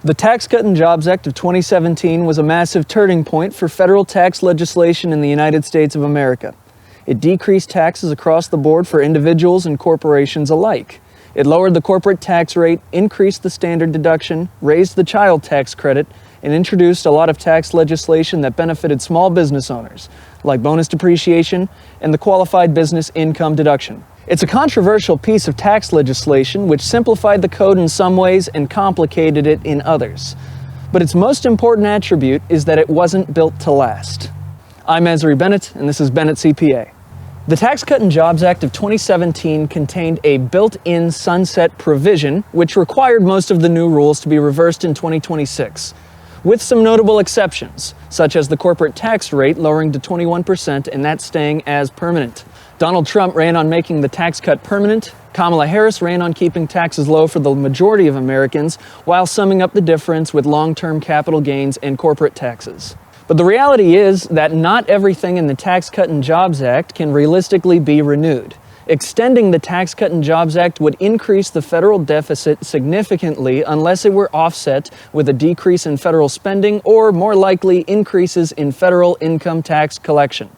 The Tax Cut and Jobs Act of 2017 was a massive turning point for federal tax legislation in the United States of America. It decreased taxes across the board for individuals and corporations alike. It lowered the corporate tax rate, increased the standard deduction, raised the child tax credit, and introduced a lot of tax legislation that benefited small business owners, like bonus depreciation and the qualified business income deduction. It's a controversial piece of tax legislation which simplified the code in some ways and complicated it in others. But its most important attribute is that it wasn't built to last. I'm Ezri Bennett, and this is Bennett CPA. The Tax Cut and Jobs Act of 2017 contained a built-in sunset provision which required most of the new rules to be reversed in 2026, with some notable exceptions, such as the corporate tax rate lowering to 21% and that staying as permanent. Donald Trump ran on making the tax cut permanent. Kamala Harris ran on keeping taxes low for the majority of Americans while summing up the difference with long-term capital gains and corporate taxes. But the reality is that not everything in the Tax Cut and Jobs Act can realistically be renewed. Extending the Tax Cut and Jobs Act would increase the federal deficit significantly unless it were offset with a decrease in federal spending or, more likely, increases in federal income tax collection.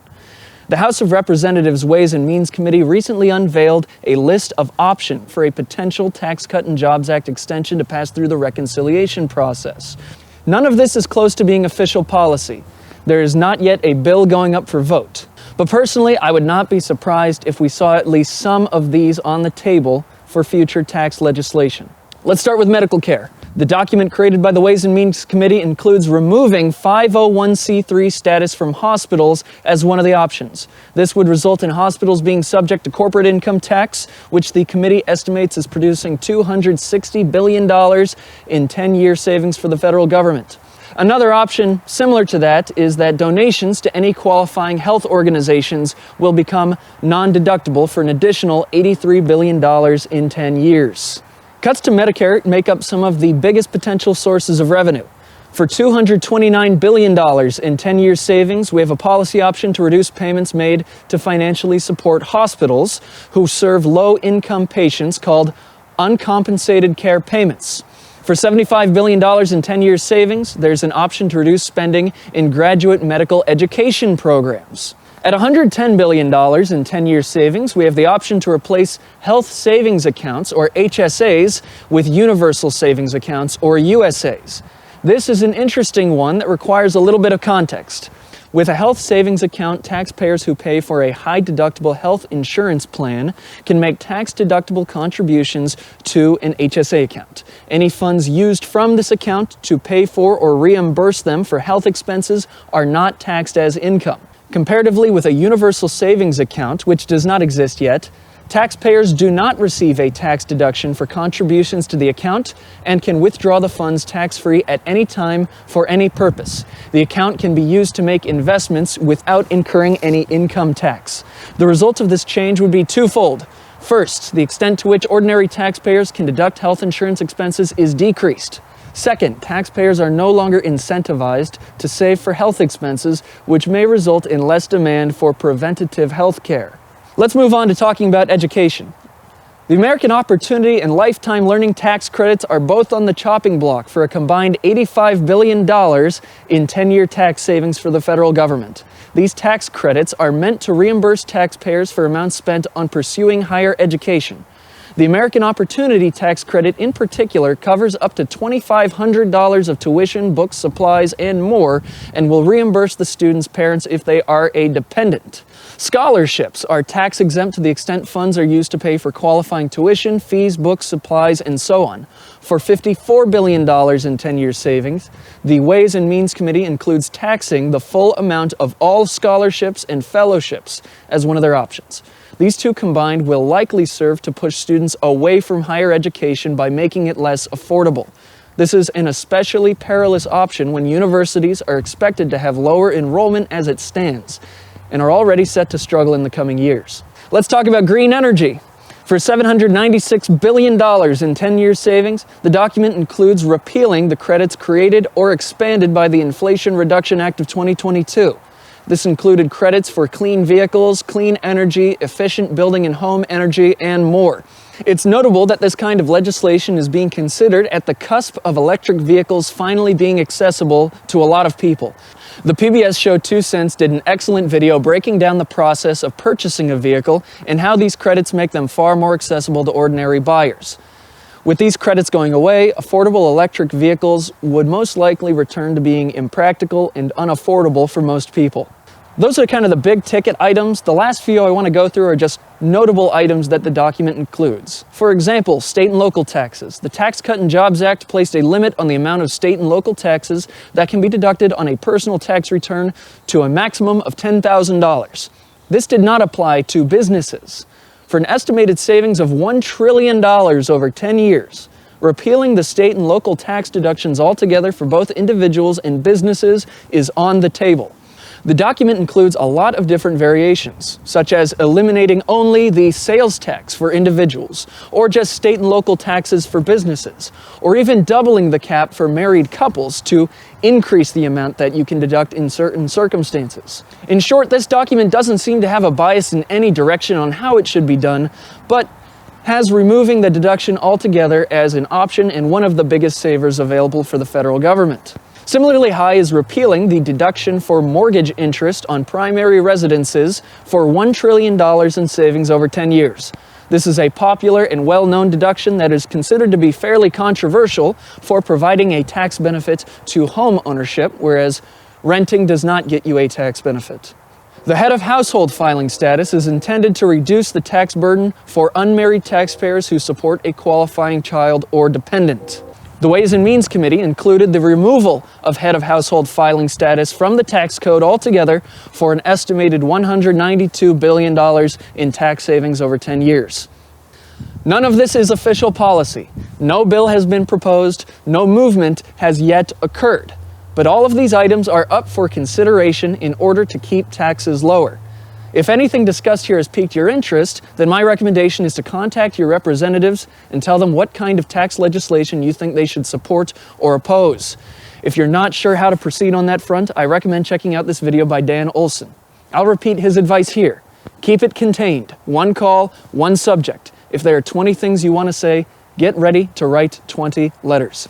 The House of Representatives Ways and Means Committee recently unveiled a list of options for a potential Tax Cut and Jobs Act extension to pass through the reconciliation process. None of this is close to being official policy. There is not yet a bill going up for vote. But personally, I would not be surprised if we saw at least some of these on the table for future tax legislation. Let's start with medical care. The document created by the Ways and Means Committee includes removing 501c3 status from hospitals as one of the options. This would result in hospitals being subject to corporate income tax, which the committee estimates is producing $260 billion in 10-year savings for the federal government. Another option similar to that is that donations to any qualifying health organizations will become non-deductible for an additional $83 billion in 10 years. Cuts to Medicare make up some of the biggest potential sources of revenue. For $229 billion in 10-year savings, we have a policy option to reduce payments made to financially support hospitals who serve low-income patients called uncompensated care payments. For $75 billion in 10-year savings, there's an option to reduce spending in graduate medical education programs. At $110 billion in 10-year savings, we have the option to replace health savings accounts, or HSAs, with universal savings accounts, or USAs. This is an interesting one that requires a little bit of context. With a health savings account, taxpayers who pay for a high-deductible health insurance plan can make tax-deductible contributions to an HSA account. Any funds used from this account to pay for or reimburse them for health expenses are not taxed as income. Comparatively with a universal savings account, which does not exist yet, taxpayers do not receive a tax deduction for contributions to the account and can withdraw the funds tax-free at any time for any purpose. The account can be used to make investments without incurring any income tax. The result of this change would be twofold. First, the extent to which ordinary taxpayers can deduct health insurance expenses is decreased. Second, taxpayers are no longer incentivized to save for health expenses, which may result in less demand for preventative health care. Let's move on to talking about education. The American Opportunity and Lifetime Learning Tax Credits are both on the chopping block for a combined $85 billion in 10-year tax savings for the federal government. These tax credits are meant to reimburse taxpayers for amounts spent on pursuing higher education. The American Opportunity Tax Credit in particular covers up to $2,500 of tuition, books, supplies, and more, and will reimburse the student's parents if they are a dependent. Scholarships are tax exempt to the extent funds are used to pay for qualifying tuition, fees, books, supplies, and so on. For $54 billion in 10-year savings, the Ways and Means Committee includes taxing the full amount of all scholarships and fellowships as one of their options. These two combined will likely serve to push students away from higher education by making it less affordable. This is an especially perilous option when universities are expected to have lower enrollment as it stands and are already set to struggle in the coming years. Let's talk about green energy. For $796 billion in 10-year savings, the document includes repealing the credits created or expanded by the Inflation Reduction Act of 2022. This included credits for clean vehicles, clean energy, efficient building and home energy, and more. It's notable that this kind of legislation is being considered at the cusp of electric vehicles finally being accessible to a lot of people. The PBS show 2 Cents did an excellent video breaking down the process of purchasing a vehicle and how these credits make them far more accessible to ordinary buyers. With these credits going away, affordable electric vehicles would most likely return to being impractical and unaffordable for most people. Those are kind of the big ticket items. The last few I want to go through are just notable items that the document includes. For example, state and local taxes. The Tax Cut and Jobs Act placed a limit on the amount of state and local taxes that can be deducted on a personal tax return to a maximum of $10,000. This did not apply to businesses. For an estimated savings of $1 trillion over 10 years, repealing the state and local tax deductions altogether for both individuals and businesses is on the table. The document includes a lot of different variations, such as eliminating only the sales tax for individuals, or just state and local taxes for businesses, or even doubling the cap for married couples to increase the amount that you can deduct in certain circumstances. In short, this document doesn't seem to have a bias in any direction on how it should be done, but has removing the deduction altogether as an option and one of the biggest savers available for the federal government. Similarly high is repealing the deduction for mortgage interest on primary residences for $1 trillion in savings over 10 years. This is a popular and well-known deduction that is considered to be fairly controversial for providing a tax benefit to home ownership, whereas renting does not get you a tax benefit. The head of household filing status is intended to reduce the tax burden for unmarried taxpayers who support a qualifying child or dependent. The Ways and Means Committee included the removal of head of household filing status from the tax code altogether for an estimated $192 billion in tax savings over 10 years. None of this is official policy. No bill has been proposed, no movement has yet occurred. But all of these items are up for consideration in order to keep taxes lower. If anything discussed here has piqued your interest, then my recommendation is to contact your representatives and tell them what kind of tax legislation you think they should support or oppose. If you're not sure how to proceed on that front, I recommend checking out this video by Dan Olson. I'll repeat his advice here. Keep it contained. One call, one subject. If there are 20 things you want to say, get ready to write 20 letters.